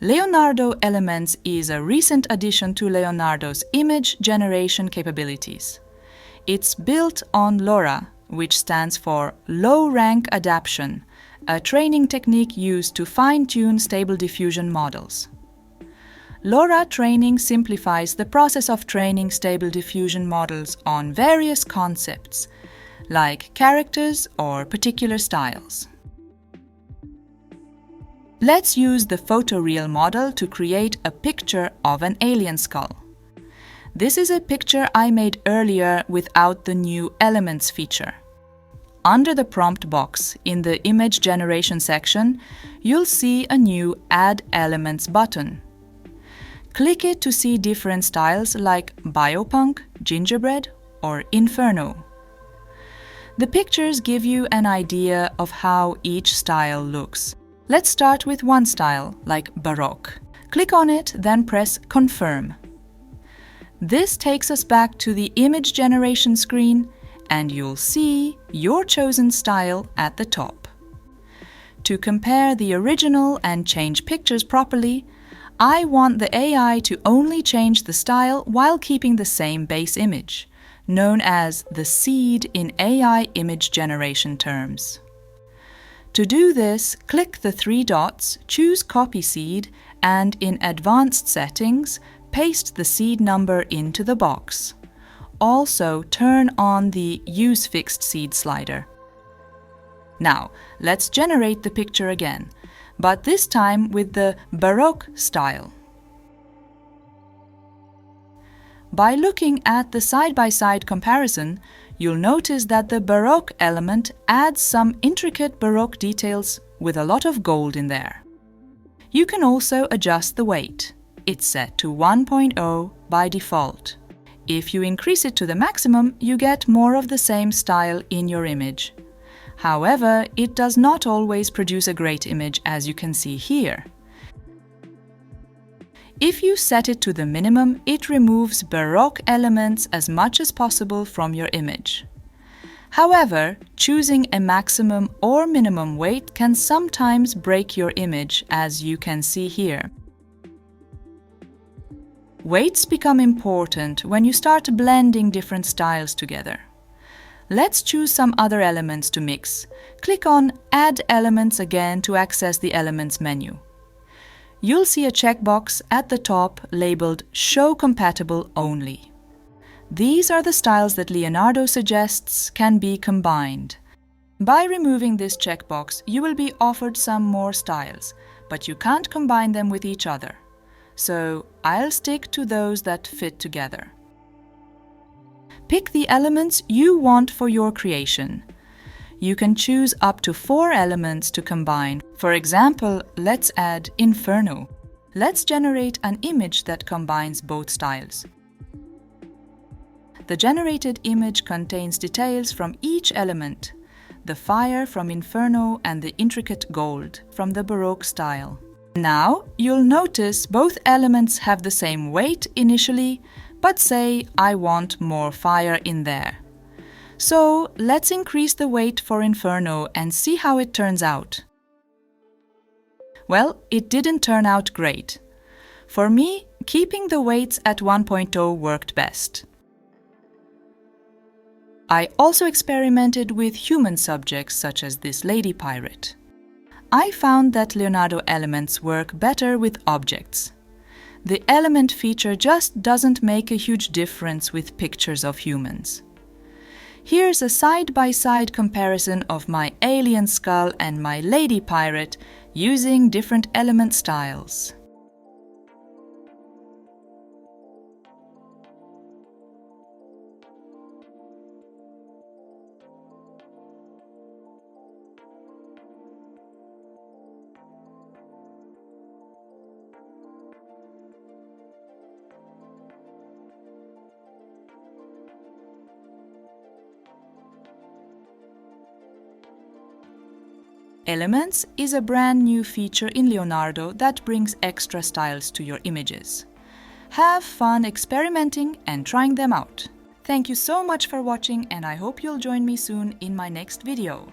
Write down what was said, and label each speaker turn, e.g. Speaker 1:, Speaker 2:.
Speaker 1: Leonardo Elements is a recent addition to Leonardo's image generation capabilities. It's built on LoRa, which stands for Low Rank Adaptation, a training technique used to fine-tune Stable Diffusion models. LoRa training simplifies the process of training Stable Diffusion models on various concepts, like characters or particular styles. Let's use the photoreal model to create a picture of an alien skull. This is a picture I made earlier without the new Elements feature. Under the prompt box in the image generation section, you'll see a new Add Elements button. Click it to see different styles like Biopunk, Gingerbread, or Inferno. The pictures give you an idea of how each style looks. Let's start with one style, like Baroque. Click on it, then press Confirm. This takes us back to the image generation screen, and you'll see your chosen style at the top. To compare the original and change pictures properly, I want the AI to only change the style while keeping the same base image, known as the seed in AI image generation terms. To do this, click the three dots, choose Copy Seed, and in Advanced Settings, paste the seed number into the box. Also, turn on the Use Fixed Seed slider. Now, let's generate the picture again, but this time with the Baroque style. By looking at the side-by-side comparison, you'll notice that the Baroque element adds some intricate Baroque details with a lot of gold in there. You can also adjust the weight. It's set to 1.0 by default. If you increase it to the maximum, you get more of the same style in your image. However, it does not always produce a great image, as you can see here. If you set it to the minimum, it removes Baroque elements as much as possible from your image. However, choosing a maximum or minimum weight can sometimes break your image, as you can see here. Weights become important when you start blending different styles together. Let's choose some other elements to mix. Click on Add Elements again to access the Elements menu. You'll see a checkbox at the top labeled Show Compatible Only. These are the styles that Leonardo suggests can be combined. By removing this checkbox, you will be offered some more styles, but you can't combine them with each other. So I'll stick to those that fit together. Pick the elements you want for your creation. You can choose up to 4 elements to combine. For example, let's add Inferno. Let's generate an image that combines both styles. The generated image contains details from each element, the fire from Inferno and the intricate gold from the Baroque style. Now, you'll notice both elements have the same weight initially, but say I want more fire in there. So let's increase the weight for Inferno and see how it turns out. Well, it didn't turn out great. For me, keeping the weights at 1.0 worked best. I also experimented with human subjects such as this lady pirate. I found that Leonardo Elements work better with objects. The element feature just doesn't make a huge difference with pictures of humans. Here's a side-by-side comparison of my alien skull and my lady pirate using different element styles. Elements is a brand new feature in Leonardo that brings extra styles to your images. Have fun experimenting and trying them out. Thank you so much for watching, and I hope you'll join me soon in my next video.